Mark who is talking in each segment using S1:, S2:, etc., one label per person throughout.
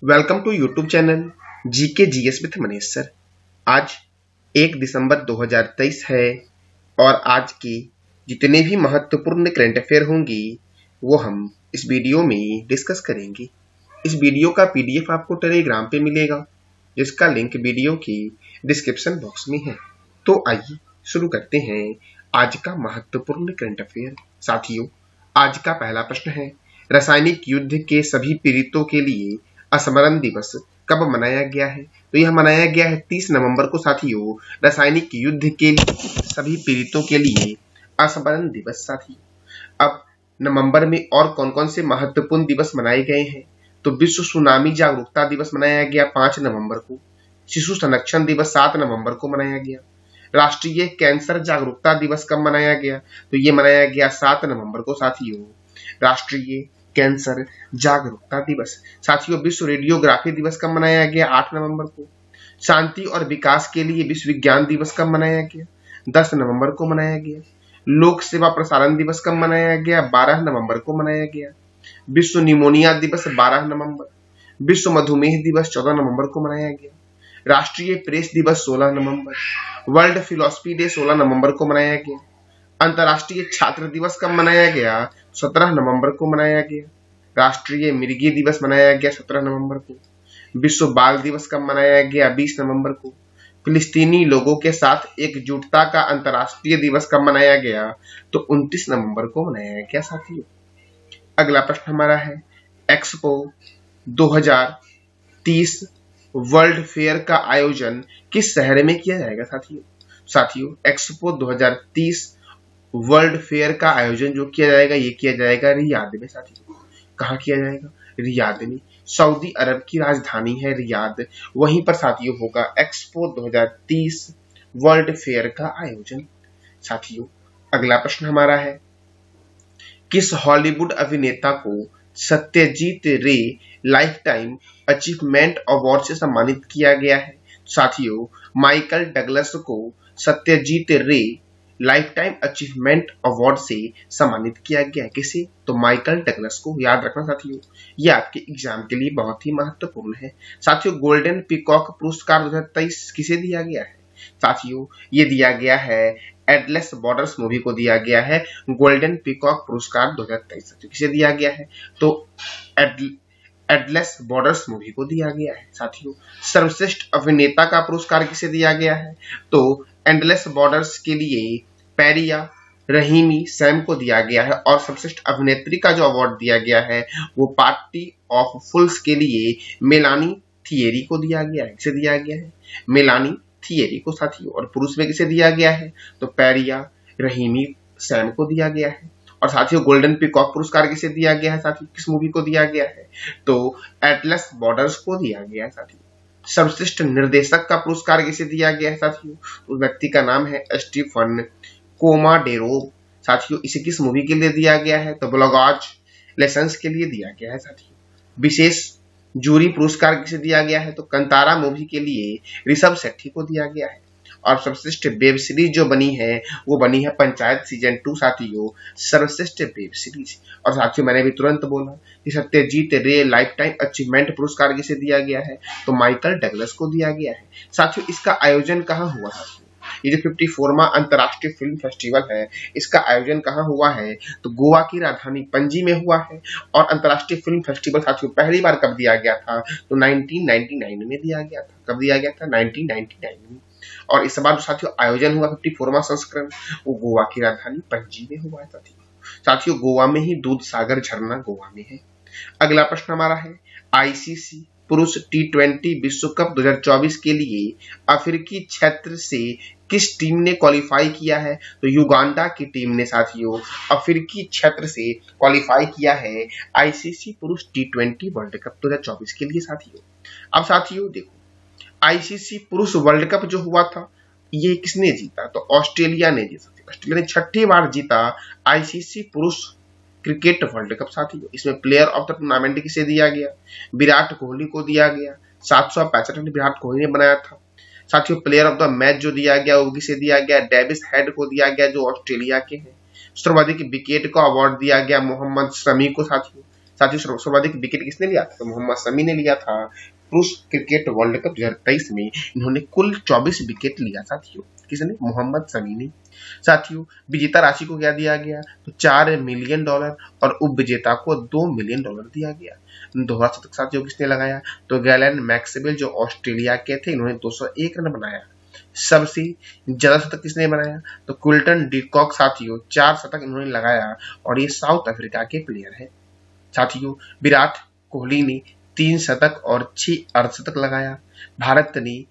S1: Welcome to YouTube channel GK GS with Manish sir. आज 1 दिसंबर 2023 है और आज की जितने भी महत्वपूर्ण करंट अफेयर होंगी वो हम इस वीडियो में डिस्कस करेंगे। इस वीडियो का पीडीएफ आपको टेलीग्राम पे मिलेगा जिसका लिंक वीडियो की डिस्क्रिप्शन बॉक्स में है। तो आइए शुरू करते हैं आज का महत्वपूर्ण करंट अफेयर। साथियों, आज का पहला प्रश्न है, रासायनिक युद्ध के सभी पीड़ितों के लिए स्मरण दिवस कब मनाया गया है? तो यह मनाया गया है 30 नवंबर को। साथियों, रासायनिक युद्ध के सभी पीड़ितों के लिए स्मरण दिवस। साथियों, अब नवंबर में और कौन कौन से महत्वपूर्ण दिवस मनाए गए हैं? तो विश्व सुनामी जागरूकता दिवस मनाया गया 5 नवंबर को। शिशु संरक्षण दिवस 7 नवंबर को मनाया गया। राष्ट्रीय कैंसर जागरूकता दिवस कब मनाया गया? तो ये मनाया गया 7 नवंबर को। साथियों, राष्ट्रीय कैंसर जागरूकता दिवस। साथियों, विश्व रेडियोग्राफी दिवस कब मनाया गया? 8 नवंबर को। शांति और विकास के लिए विश्व विज्ञान दिवस कब मनाया गया? 10 नवंबर को मनाया गया। लोक सेवा प्रसारण दिवस कब मनाया गया? 12 नवंबर को मनाया गया। विश्व निमोनिया दिवस 12 नवंबर। विश्व मधुमेह दिवस 14 नवंबर को मनाया गया। राष्ट्रीय प्रेस दिवस 16 नवंबर। वर्ल्ड फिलोसफी डे 16 नवंबर को मनाया गया। अंतर्राष्ट्रीय छात्र दिवस कब मनाया गया? 17 नवंबर को मनाया गया। राष्ट्रीय मृगी दिवस मनाया गया 17 नवंबर को। विश्व बाल दिवस कब मनाया गया? 20 नवंबर को। फिलिस्तीनी लोगों के साथ एकजुटता का अंतर्राष्ट्रीय दिवस कब मनाया गया? तो 29 नवंबर को मनाया गया। साथियों, अगला प्रश्न हमारा है, एक्सपो 2030 वर्ल्ड फेयर का आयोजन किस शहर में किया जाएगा? साथियों, एक्सपो 2030 वर्ल्ड फेयर का आयोजन जो किया जाएगा ये किया जाएगा रियाद में। साथियों, कहाँ किया जाएगा? रियाद में। सऊदी अरब की राजधानी है रियाद, वहीं पर साथियों होगा एक्सपो 2030 वर्ल्ड फेयर का आयोजन। साथियों, अगला प्रश्न हमारा है, किस हॉलीवुड अभिनेता को सत्यजीत रे लाइफ टाइम अचीवमेंट अवार्ड से सम्मानित किया गया है? साथियों, माइकल डगलस को सत्यजीत रे लाइफ टाइम अचीवमेंट अवार्ड से सम्मानित किया गया है। किसे? तो माइकल डगलस को। याद रखना साथियों, ये आपके एग्जाम के लिए बहुत ही महत्वपूर्ण है। साथियों, गोल्डन पीकॉक पुरस्कार 2023 किसे दिया गया है? साथियों, ये दिया गया है एटलस बॉर्डर्स मूवी को दिया गया है गोल्डन पीकॉक पुरस्कार 2023। किसे दिया गया है? तो एटलस बॉर्डर्स मूवी को दिया गया है। साथियों, सर्वश्रेष्ठ अभिनेता का पुरस्कार किसे दिया गया है? तो एंडलेस बॉर्डर्स के लिए पैरिया रहीमी सैम को दिया गया है। और सर्वश्रेष्ठ अभिनेत्री का जो अवार्ड दिया गया है वो पार्टी ऑफ फुल्स के लिए मेलानी थिएरी को दिया गया है। किसे दिया गया है? मेलानी थिएरी को। साथियों, और पुरुष में किसे दिया गया है? तो पैरिया रहीमी सैम को दिया गया है। और साथियों, गोल्डन पीकॉक पुरस्कार किसे दिया गया है? साथियों, किस मूवी को दिया गया है? तो एटलस बॉर्डर्स को दिया गया है। साथियों, सर्वश्रेष्ठ निर्देशक का पुरस्कार किसे दिया गया है? साथियों, उस व्यक्ति का नाम है स्टीफन कोमाडेरो। साथियों, इसे किस मूवी के लिए दिया गया है? तो ब्लॉगाज लेसन्स के लिए दिया गया है। साथियों, विशेष जूरी पुरस्कार किसे दिया गया है? तो कंतारा मूवी के लिए ऋषभ शेट्टी को दिया गया है। और सर्वश्रेष्ठ वेब सीरीज जो बनी है वो बनी है पंचायत सीजन 2। साथियों, सर्वश्रेष्ठ वेब सीरीज। और साथियों, मैंने भी तुरंत बोला कि सत्यजीत रे लाइफ टाइम अचीवमेंट पुरस्कार किसे दिया गया है? तो माइकल डगलस को दिया गया है। साथियों, इसका आयोजन कहाँ हुआ? साथियों, ये जो 54वां अंतर्राष्ट्रीय फिल्म फेस्टिवल है इसका आयोजन कहाँ हुआ है? तो गोवा की राजधानी पणजी में हुआ है। और अंतर्राष्ट्रीय फिल्म फेस्टिवल साथियों पहली बार कब दिया गया था? तो 1999 में दिया गया था। कब दिया गया था? 1999 में। और इस बार साथियों आयोजन हुआ 54वां संस्करण वो गोवा की राजधानी पणजी में हुआ है। साथियों, गोवा में ही दूध सागर झरना गोवा में है। अगला प्रश्न हमारा है, आईसीसी पुरुष T20 विश्व कप 2024 के लिए अफ्रीकी क्षेत्र से किस टीम ने क्वालिफाई किया है? तो युगांडा की टीम ने साथियों अफ्रीकी क्षेत्र से क्वालिफाई किया है आईसीसी पुरुष T20 वर्ल्ड कप 2024 के लिए। साथियों, अब साथियों देखो, आईसीसी पुरुष वर्ल्ड कप जो हुआ था ये किसने जीता? तो ऑस्ट्रेलिया ने जीता। ऑस्ट्रेलिया ने 6ठी बार जीता आईसीसी पुरुष क्रिकेट वर्ल्ड कप। साथियों, इसमें प्लेयर ऑफ द टूर्नामेंट किसे दिया गया? विराट कोहली को दिया गया। 765 रन विराट कोहली ने बनाया था। साथियों, प्लेयर ऑफ द मैच जो दिया गया वो किसे दिया गया? डेविस हेड को दिया गया जो ऑस्ट्रेलिया के हैं। सर्वाधिक विकेट का अवार्ड दिया गया मोहम्मद शमी को। साथियों सर्वाधिक विकेट किसने लिया था? तो मोहम्मद शमी ने लिया था। पुरुष क्रिकेट वर्ल्ड कप 2023 में इन्होंने कुल 24 विकेट लिया साथियों। किसने? मोहम्मद शमी ने। साथियों विजेता राशि को क्या दिया गया? तो $4 मिलियन और उप विजेता को $2 मिलियन दिया गया। दोहरा शतक साथियों किसने लगाया? तो गैलन मैक्सवेल जो ऑस्ट्रेलिया के थे, इन्होंने 201 रन बनाया। सबसे ज्यादा शतक किसने बनाया? तो क्विल्टन डिकॉक साथियों 4 शतक इन्होंने लगाया और ये साउथ अफ्रीका के प्लेयर है। साथियों विराट कोहली ने 3 शतक और 6 अर्धशतक लगाया। भारत ने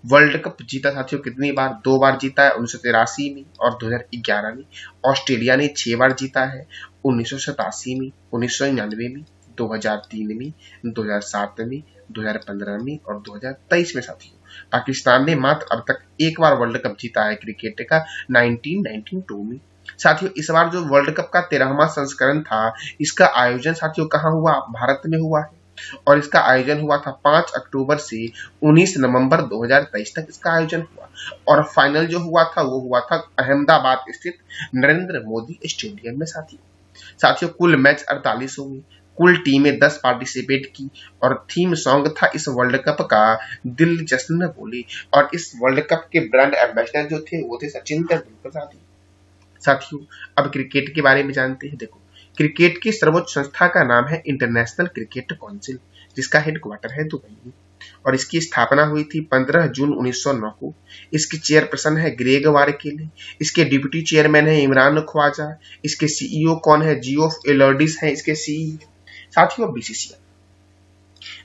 S1: वर्ल्ड कप जीता साथियों कितनी बार? 2 बार जीता है, 1983 में और 2011 में। ऑस्ट्रेलिया ने 6 बार जीता है, 1987 में, 1999 में, 2003 में, 2007 में, 2015 में और 2023 में। साथियों पाकिस्तान ने मात्र अब तक एक बार वर्ल्ड कप जीता है क्रिकेट का, 1992 में। साथियों इस बार जो वर्ल्ड कप का 13वां संस्करण था, इसका आयोजन साथियों कहाँ हुआ? भारत में हुआ है और इसका आयोजन हुआ था 5 अक्टूबर से 19 नवंबर 2023 तक इसका आयोजन हुआ और फाइनल जो हुआ था वो हुआ था अहमदाबाद स्थित नरेंद्र मोदी स्टेडियम में। साथियों कुल मैच 48 हुए, कुल टीमें 10 पार्टिसिपेट की और थीम सॉन्ग था इस वर्ल्ड कप का दिल जश्न में बोली और इस वर्ल्ड कप के ब्रांड एम्बेसडर जो थे वो थे सचिन तेंदुलकर। साथियों अब क्रिकेट के बारे में जानते हैं। देखो क्रिकेट की सर्वोच्च संस्था का नाम है इंटरनेशनल क्रिकेट काउंसिल, जिसका हेडक्वार्टर है दुबई में और इसकी स्थापना हुई थी 15 जून 1909 को। इसकी चेयरपर्सन है ग्रेग वारकेले, इसके डिप्टी चेयरमैन है इमरान ख्वाजा, इसके सीईओ कौन है? जियोफ एलर्डिस है इसके सीईओ। साथियों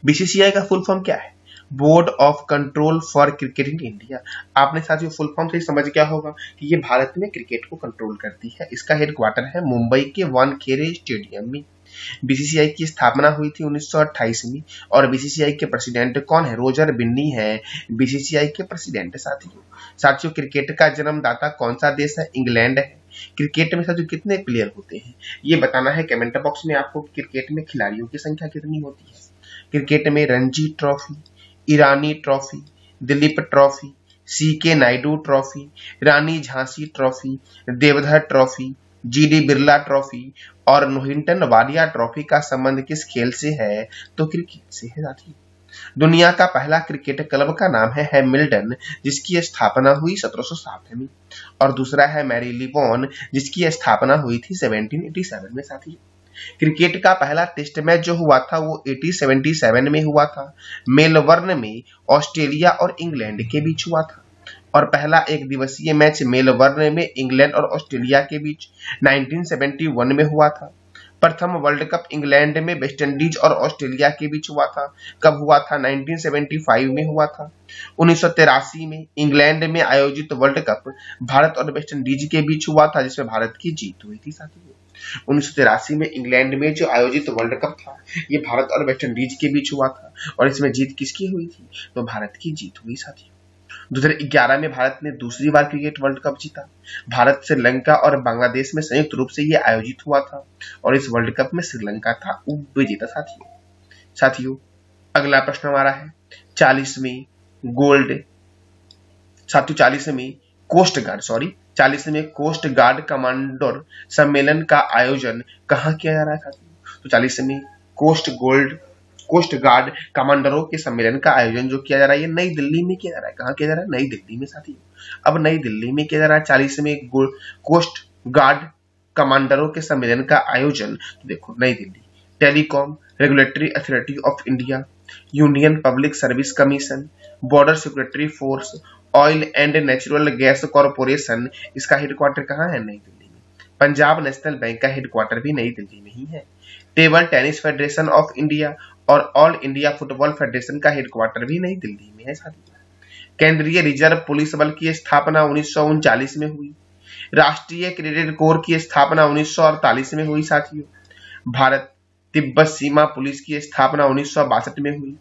S1: बीसीसीआई का फुल फॉर्म क्या है? Board of control for cricket in India. आपने साथियों फुल फॉर्म से समझ गया होगा कि ये भारत में क्रिकेट को कंट्रोल करती है। इसका हेडक्वार्टर है मुंबई के वानखेड़े स्टेडियम में। बीसीसीआई की स्थापना हुई थी 1928 में और बीसीसीआई के प्रेसिडेंट कौन है? रोजर बिन्नी है बीसीसीआई के प्रेसिडेंट। साथियों क्रिकेट का जन्मदाता कौन सा देश है? इंग्लैंड है। क्रिकेट में साथियों कितने प्लेयर होते हैं ये बताना है कमेंट बॉक्स में आपको। क्रिकेट में खिलाड़ियों की संख्या कितनी होती है? क्रिकेट में Ranji trophy, Irani trophy, Duleep trophy, CK Naidu trophy, Rani Jhansi trophy, Deodhar trophy, GD Birla trophy और नोहिंटन वाडिया ट्रॉफी का संबंध किस खेल से है? तो क्रिकेट से है साथियों। दुनिया का पहला क्रिकेट क्लब का नाम है हैमिल्टन, जिसकी स्थापना हुई 1707 में और दूसरा है मैरीलीबोन, जिसकी स्थापना हुई थी 1787 में। साथियों क्रिकेट का पहला टेस्ट मैच जो हुआ था वो 1877 में हुआ था। मेलबर्न में ऑस्ट्रेलिया और इंग्लैंड के बीच हुआ था और पहला एक दिवसीय मैच मेलबर्न में इंग्लैंड और ऑस्ट्रेलिया के बीच 1971 में हुआ था। प्रथम वर्ल्ड कप इंग्लैंड में वेस्टइंडीज और ऑस्ट्रेलिया के बीच हुआ था। कब हुआ था? 1975 में हुआ था। 1983 में इंग्लैंड में आयोजित वर्ल्ड कप भारत और वेस्टइंडीज के बीच हुआ था, जिसमें भारत की जीत हुई थी। साथियों 1983 में इंग्लैंड में जो आयोजित वर्ल्ड कप था ये भारत और वेस्टइंडीज के बीच हुआ था और इसमें जीत किसकी हुई थी? तो भारत की जीत हुई। साथियों 2011 में भारत ने दूसरी बार क्रिकेट वर्ल्ड कप जीता। भारत, श्रीलंका और बांग्लादेश में संयुक्त रूप से यह आयोजित हुआ था और इस वर्ल्ड कप में श्रीलंका था उप विजेता। साथियों अगला प्रश्न हमारा है 40वें कोस्ट गार्ड कमांडर सम्मेलन का आयोजन कहाँ किया जा रहा है? साथियों तो 40वें कोस्ट गार्ड कमांडरों के सम्मेलन का आयोजन जो किया जा रहा है ये नई दिल्ली में किया जा रहा है। कहाँ किया जा रहा है? नई दिल्ली में। साथियों अब नई दिल्ली में किया जा रहा है 40वें कोस्ट गार्ड कमांडरों के सम्मेलन का आयोजन। तो देखो नई Delhi, telecom regulatory authority of India, union public service commission, border security force, oil and natural gas corporation, इसका हेडक्वार्टर कहाँ है? नई दिल्ली में। पंजाब नेशनल बैंक का हेडक्वार्टर भी नई दिल्ली में ही है। Table tennis federation of India और ऑल इंडिया फुटबॉल फेडरेशन का हेडक्वार्टर भी नई दिल्ली में है। साथियों केंद्रीय रिजर्व पुलिस बल की स्थापना 1939 में हुई। राष्ट्रीय क्रेडिट कोर की स्थापना 1948 में हुई। साथियों भारत तिब्बत सीमा पुलिस की स्थापना 1962 में हुई।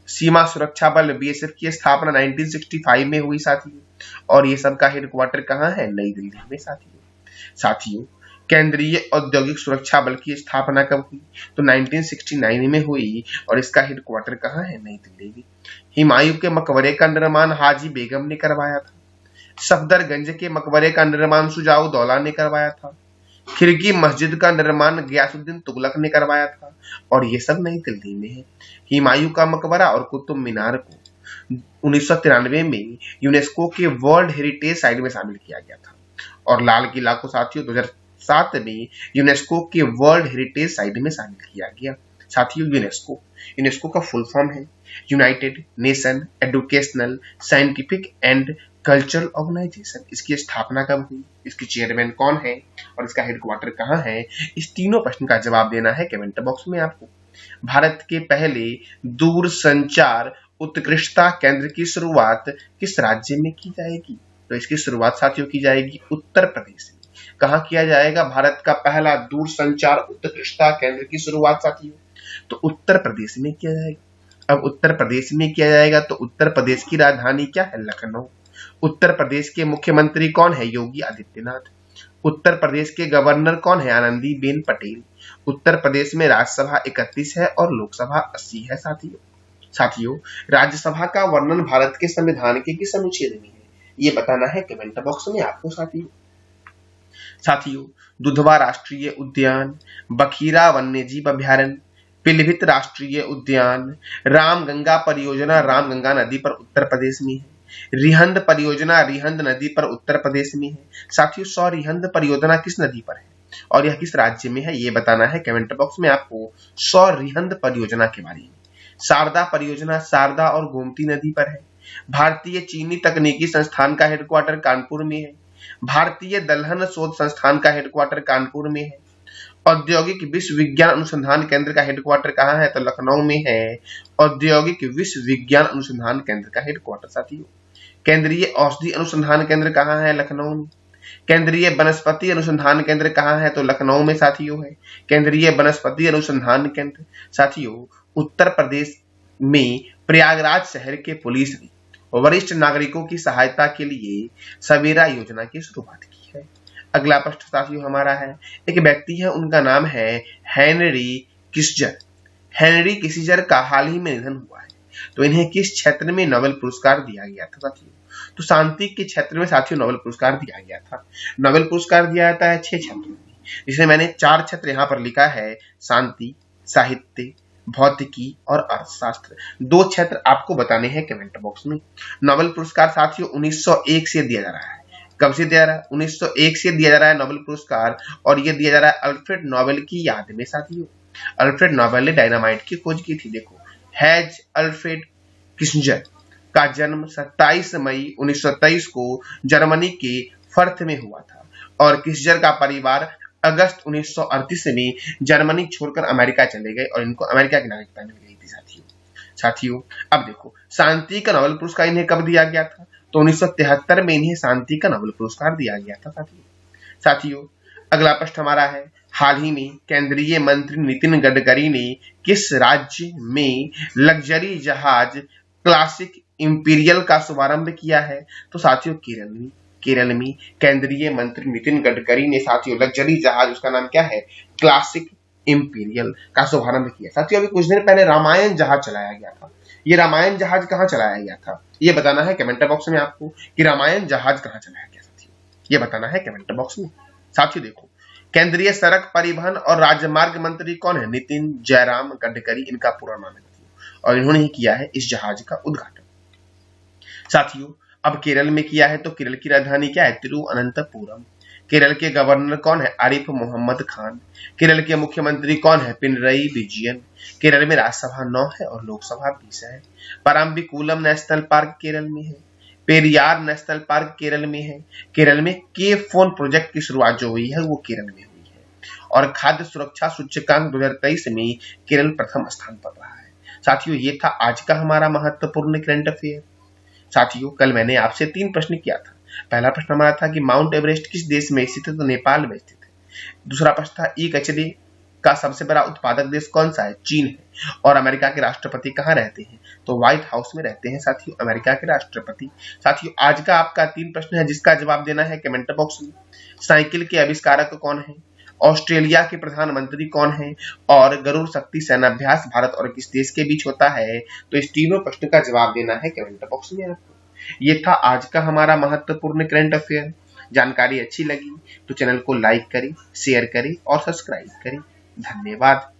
S1: सीमा सुरक्षा बल बीएसएफ की स्थापना 1965 में हुई। साथियों और ये सब का हेडक्वार्टर कहाँ है? नई दिल्ली में। साथियों केंद्रीय औद्योगिक सुरक्षा बल की स्थापना कब हुई? तो 1969 में हुई और इसका हेडक्वार्टर कहाँ है? नई दिल्ली में। हुमायूं के मकबरे का निर्माण हाजी बेगम ने करवाया था। सफदरगंज के मकबरे का निर्माण शुजाउद्दौला ने करवाया था। खिरकी मस्जिद का निर्माण गयासुद्दीन तुगलक ने करवाया था और ये सब नई दिल्ली में है। हुमायूं का मकबरा और कुतुब मीनार को 1993 में यूनेस्को के वर्ल्ड हेरिटेज साइट में शामिल किया गया था और लाल किला को साथियों 2007 में यूनेस्को के वर्ल्ड हेरिटेज साइट में शामिल किया गया। साथियों यूनेस्को का फुल फॉर्म है United Nation Educational Scientific and Cultural Organization. इसकी स्थापना कब हुई, इसकी चेयरमैन कौन है और इसका हेडक्वार्टर कहाँ है, इस तीनों प्रश्न का जवाब देना है कमेंट बॉक्स में आपको। भारत के पहले दूरसंचार उत्कृष्टता केंद्र की शुरुआत किस राज्य में की जाएगी, तो इसकी शुरुआत साथियों की जाएगी उत्तर प्रदेश में। कहाँ किया जाएगा भारत का पहला दूरसंचार उत्कृष्टता केंद्र की शुरुआत साथियों, तो उत्तर प्रदेश में किया जाएगा। अब उत्तर प्रदेश में किया जाएगा तो उत्तर प्रदेश की राजधानी क्या है, लखनऊ। उत्तर प्रदेश के मुख्यमंत्री कौन है, योगी आदित्यनाथ। उत्तर प्रदेश के गवर्नर कौन है, आनंदीबेन पटेल। उत्तर प्रदेश में राज्यसभा 31 है और लोकसभा 80 है साथियों राज्यसभा का वर्णन भारत के संविधान के किस अनुच्छेद में है, ये बताना है कमेंट बॉक्स में आपको साथियों दुधवा राष्ट्रीय उद्यान, बखीरा वन्यजीव अभ्यारण्य, पीलीभीत राष्ट्रीय उद्यान, रामगंगा परियोजना रामगंगा नदी पर उत्तर प्रदेश में है, रिहंद परियोजना रिहंद नदी पर उत्तर प्रदेश में है। साथियों 100 रिहंद परियोजना किस नदी पर है और यह किस राज्य में है, ये बताना है कमेंट बॉक्स में आपको 100 रिहंद परियोजना के बारे में। शारदा परियोजना शारदा और गोमती नदी पर है। भारतीय चीनी तकनीकी संस्थान का हेडक्वार्टर कानपुर में है। भारतीय दलहन शोध संस्थान का हेडक्वार्टर कानपुर में है। औद्योगिक विश्व विज्ञान अनुसंधान केंद्र का हेडक्वार्टर कहाँ है, तो लखनऊ में है। औद्योगिक विश्व विज्ञान अनुसंधान केंद्र का हेडक्वार्टर साथियों। केंद्रीय औषधि अनुसंधान केंद्र कहाँ है, लखनऊ में। केंद्रीय वनस्पति अनुसंधान केंद्र कहाँ है, तो लखनऊ में साथियों है केंद्रीय वनस्पति अनुसंधान केंद्र। साथियों उत्तर प्रदेश में प्रयागराज शहर के पुलिस ने वरिष्ठ नागरिकों की सहायता के लिए सवेरा योजना की शुरुआत की है। अगला प्रश्न साथियों हमारा है, एक व्यक्ति है उनका नाम है हेनरी किसिंजर। हेनरी किसिंजर का हाल ही में निधन हुआ है, तो इन्हें किस क्षेत्र में नोबेल पुरस्कार दिया गया था साथियों, तो शांति के क्षेत्र में साथियों नोबेल पुरस्कार दिया गया था। नोबेल पुरस्कार दिया जाता है 6 क्षेत्रों में, जिसमें मैंने 4 क्षेत्र यहाँ पर लिखा है, शांति, साहित्य, भौतिकी और अर्थशास्त्र। 2 क्षेत्र आपको बताने हैं कमेंट बॉक्स में। नोबेल पुरस्कार साथियों 1901 से दिया जा रहा है। कब से दिया जा रहा है, 1901 से दिया जा रहा है नोबेल पुरस्कार, और ये दिया जा रहा है अल्फ्रेड नोबेल की याद में साथियों। अल्फ्रेड नोबेल ने डायनामाइट की खोज की थी। देखो हैज अल्फ्रेड किसिंजर का जन्म 27 मई 1923 को जर्मनी के फर्थ में हुआ था और किसिंजर का परिवार अगस्त 1938 में जर्मनी छोड़कर अमेरिका चले गए और इनको अमेरिका की नागरिकता मिल गई थी साथियों। अब देखो शांति का नोबेल पुरस्कार इन्हें कब दिया गया था, तो 1973 में इन्हें शांति का नोबेल पुरस्कार दिया गया था साथियों। अगला प्रश्न हमारा है, हाल ही में केंद्रीय मंत्री नितिन गडकरी ने किस राज्य में लग्जरी जहाज क्लासिक इंपीरियल का शुभारंभ किया है, तो साथियों केरल में केंद्रीय मंत्री नितिन गडकरी ने साथियों लग्जरी जहाज, उसका नाम क्या है, क्लासिक इंपीरियल का शुभारंभ किया। साथियों अभी कुछ दिन पहले रामायण जहाज चलाया गया था। ये रामायण जहाज कहाँ चलाया गया था, ये बताना है कमेंट बॉक्स में आपको कि रामायण जहाज कहाँ चलाया गया साथियों, ये बताना है कमेंट बॉक्स में। साथियों देखो केंद्रीय सड़क परिवहन और राजमार्ग मंत्री कौन है, नितिन जयराम गडकरी इनका पूरा नाम है और इन्होंने ही किया है इस जहाज का उद्घाटन साथियों। अब केरल में किया है, तो केरल की राजधानी क्या है, तिरुवनंतपुरम। केरल के गवर्नर कौन है, आरिफ मोहम्मद खान। केरल के मुख्यमंत्री कौन है, पिनरई विजयन। केरल में राज्यसभा 9 है और लोकसभा 20 है। परम्बिकुलम नेशनल पार्क केरल में है। पेरियार नेशनल पार्क केरल में है। केरल में केव फोन प्रोजेक्ट की शुरुआत जो हुई है वो केरल में हुई है और खाद्य सुरक्षा सूचकांक 2023 में केरल प्रथम स्थान पर रहा है। साथियों ये था आज का हमारा महत्वपूर्ण करंट अफेयर। साथियों कल मैंने आपसे 3 प्रश्न किया था। पहला प्रश्न हमारा था कि माउंट एवरेस्ट किस देश में स्थित है, तो नेपाल में स्थित है। दूसरा प्रश्न था ई कचरे का सबसे बड़ा उत्पादक देश कौन सा है, चीन है। और अमेरिका के राष्ट्रपति कहाँ रहते हैं, तो व्हाइट हाउस में रहते हैं साथियों अमेरिका के राष्ट्रपति। साथियों आज का आपका 3 प्रश्न है जिसका जवाब देना है कमेंट बॉक्स में। साइकिल के आविष्कारक कौन है, ऑस्ट्रेलिया के प्रधानमंत्री कौन है, और गरुड़ शक्ति सेनाभ्यास भारत और किस देश के बीच होता है, तो इस तीनों प्रश्न का जवाब देना है कमेंट बॉक्स में आपको। ये था आज का हमारा महत्वपूर्ण करंट अफेयर। जानकारी अच्छी लगी तो चैनल को लाइक करें, शेयर करें और सब्सक्राइब करें। धन्यवाद।